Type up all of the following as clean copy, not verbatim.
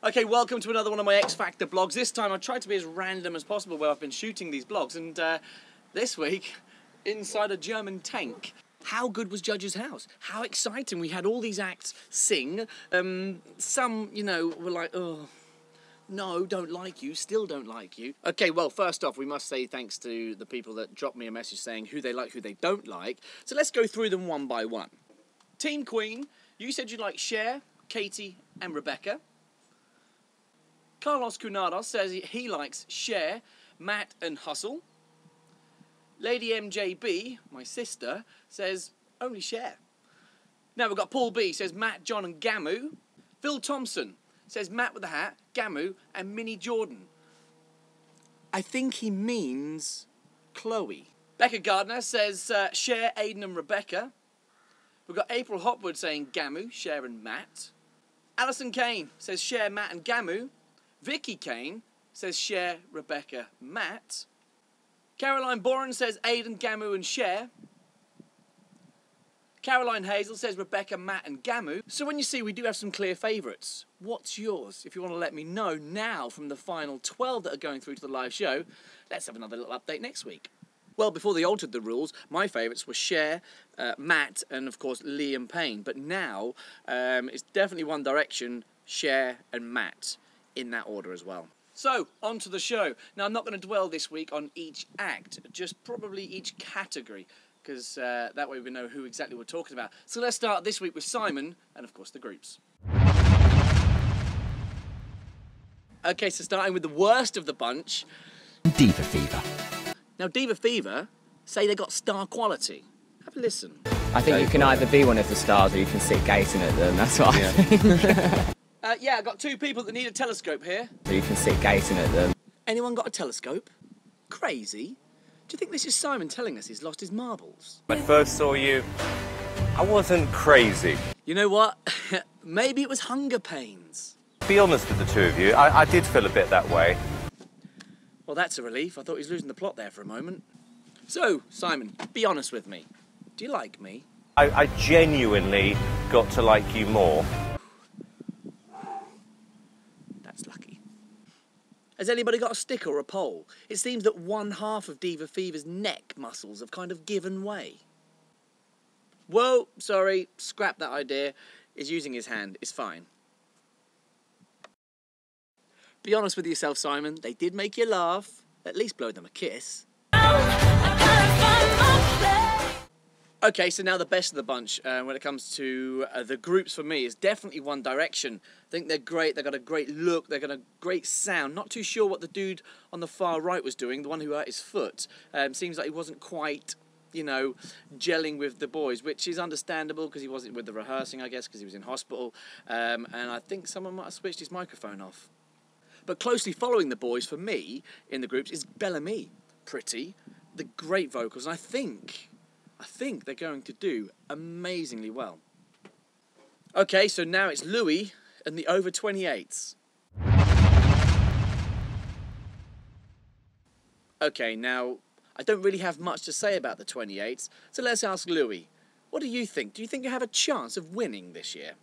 Okay, welcome to another one of my X Factor blogs. This time I've tried to be as random as possible where I've been shooting these blogs, and this week, inside a German tank. How good was Judge's House? How exciting. We had all these acts sing. Some, you know, were like, oh, no, don't like you, still don't like you. Okay, well, first off, we must say thanks to the people that dropped me a message saying who they like, who they don't like. So let's go through them one by one. Team Queen, you said you like Cher, Katie and Rebecca. Carlos Cunados says he likes Cher, Matt and Hustle. Lady MJB, my sister, says only Cher. Now we've got Paul B, says Matt, John and Gamu. Phil Thompson says Matt with the hat, Gamu and Minnie Jordan. I think he means Chloe. Becca Gardner says Cher, Aiden and Rebecca. We've got April Hopwood saying Gamu, Cher and Matt. Alison Kane says Cher, Matt and Gamu. Vicky Kane says Cher, Rebecca, Matt. Caroline Boren says Aiden, Gamu and Cher. Caroline Hazel says Rebecca, Matt and Gamu. So when you see we do have some clear favourites, what's yours? If you want to let me know now from the final 12 that are going through to the live show, let's have another little update next week. Well, before they altered the rules, my favourites were Cher, Matt and of course Liam Payne. But now it's definitely One Direction, Cher and Matt. In that order as well. So, on to the show. Now, I'm not going to dwell this week on each act, just probably each category, because that way we know who exactly we're talking about. So let's start this week with Simon, and of course the groups. Okay, so starting with the worst of the bunch. Diva Fever. Now, Diva Fever say they got star quality. Have a listen. I think you can either be one of the stars or you can sit gazing at them, that's what I think. Yeah, I've got two people that need a telescope here. So you can sit gazing at them. Anyone got a telescope? Crazy. Do you think this is Simon telling us he's lost his marbles? When I first saw you, I wasn't crazy. You know what? Maybe it was hunger pains. Be honest with the two of you, I did feel a bit that way. Well, that's a relief. I thought he was losing the plot there for a moment. So, Simon, be honest with me. Do you like me? I genuinely got to like you more. That's lucky. Has anybody got a stick or a pole? It seems that one half of Diva Fever's neck muscles have kind of given way. Whoa, sorry, scrap that idea. He's using his hand, it's fine. Be honest with yourself, Simon. They did make you laugh. At least blow them a kiss. Okay, so now the best of the bunch when it comes to the groups for me is definitely One Direction. I think they're great, they've got a great look, they've got a great sound. Not too sure what the dude on the far right was doing, the one who hurt his foot. Seems like he wasn't quite, you know, gelling with the boys, which is understandable because he wasn't with the rehearsing, I guess, because he was in hospital. And I think someone might have switched his microphone off. But closely following the boys for me in the groups is Bellamy. Pretty, the great vocals, and I think they're going to do amazingly well. Okay, so now it's Louis and the over 28s. Okay, now, I don't really have much to say about the 28s, so let's ask Louis. What do you think? Do you think you have a chance of winning this year?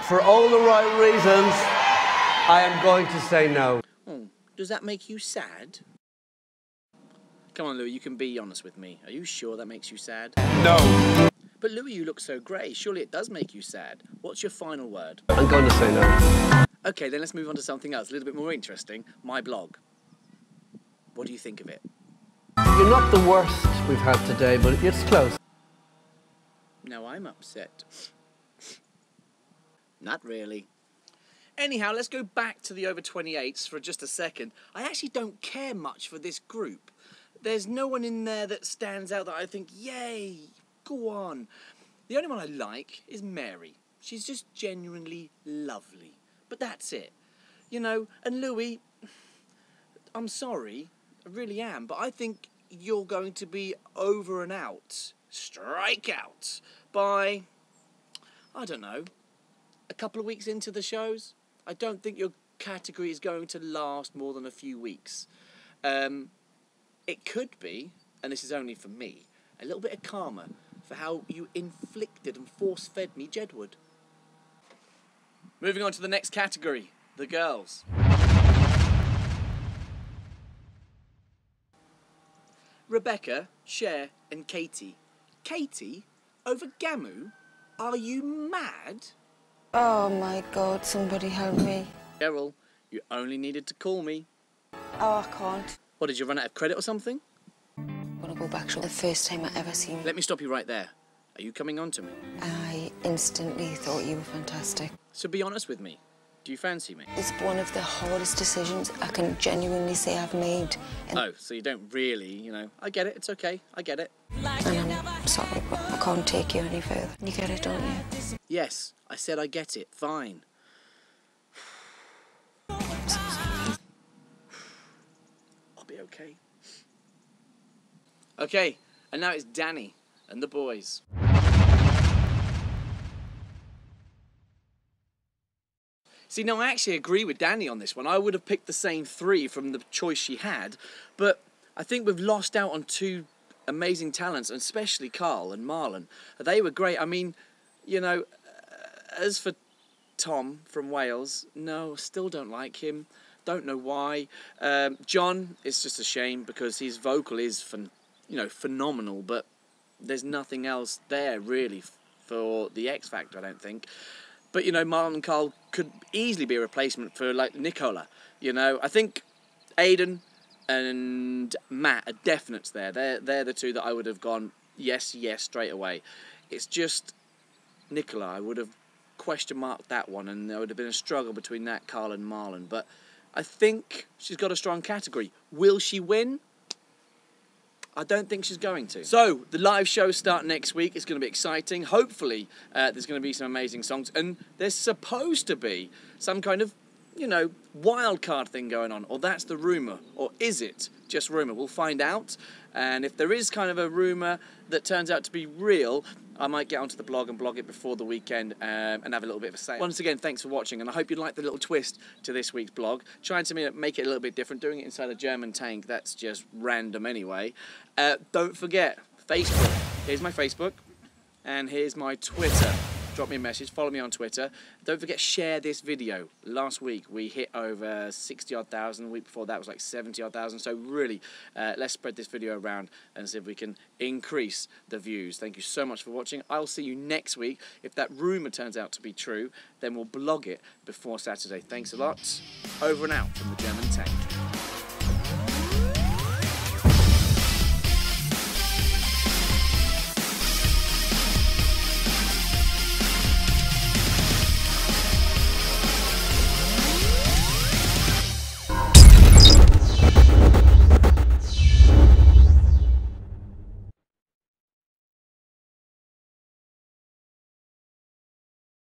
For all the right reasons, I am going to say no. Oh, does that make you sad? Come on, Louis, you can be honest with me. Are you sure that makes you sad? No. But Louis, you look so grey. Surely it does make you sad. What's your final word? I'm going to say no. Okay, then let's move on to something else, a little bit more interesting. My blog. What do you think of it? You're not the worst we've had today, but it's close. Now I'm upset. Not really. Anyhow, let's go back to the over 28s for just a second. I actually don't care much for this group. There's no one in there that stands out that I think, yay, go on. The only one I like is Mary. She's just genuinely lovely. But that's it. You know, and Louis, I'm sorry, I really am, but I think you're going to be over and out, strike out, by, I don't know, a couple of weeks into the shows. I don't think your category is going to last more than a few weeks. It could be, and this is only for me, a little bit of karma for how you inflicted and force-fed me Jedward. Moving on to the next category, the girls. Rebecca, Cher and Katie. Katie, over Gamu? Are you mad? Oh my God, somebody help me. Cheryl, you only needed to call me. Oh, I can't. What, did you run out of credit or something? I want to go back to the first time I ever seen you. Let me stop you right there. Are you coming on to me? I instantly thought you were fantastic. So be honest with me. Do you fancy me? It's one of the hardest decisions I can genuinely say I've made. And Oh, so you don't really, you know. I get it, it's okay, I get it. I'm sorry, but I can't take you any further. You get it, don't you? Yes, I said I get it, fine. I'm so sorry. I'll be okay. Okay, and now it's Danny and the boys. See, no, I actually agree with Danny on this one. I would have picked the same 3 from the choice she had, but I think we've lost out on 2 amazing talents, and especially Carl and Marlon. They were great. I mean, you know, as for Tom from Wales, no, still don't like him. Don't know why. John, it's just a shame because his vocal is, phenomenal, but there's nothing else there really for the X Factor, I don't think. But, you know, Marlon and Carl could easily be a replacement for, like, Nicola. You know, I think Aidan and Matt are definites there. They're the 2 that I would have gone, yes, straight away. It's just Nicola. I would have question marked that one, and there would have been a struggle between that, Carl and Marlon. But I think she's got a strong category. Will she win? I don't think she's going to. So, the live shows start next week. It's going to be exciting. Hopefully, there's going to be some amazing songs. And there's supposed to be some kind of, you know, wild card thing going on. Or that's the rumour. Or is it just rumour? We'll find out. And if there is kind of a rumour that turns out to be real, I might get onto the blog and blog it before the weekend and have a little bit of a say. Once again, thanks for watching, and I hope you liked the little twist to this week's blog. Trying to make it a little bit different, doing it inside a German tank, that's just random anyway. Don't forget, Facebook. Here's my Facebook, and here's my Twitter. Drop me a message, follow me on Twitter. Don't forget, share this video. Last week we hit over 60-odd thousand. The week before that was like 70-odd thousand. So really, let's spread this video around and see if we can increase the views. Thank you so much for watching. I'll see you next week. If that rumour turns out to be true, then we'll blog it before Saturday. Thanks a lot. Over and out from the German tank.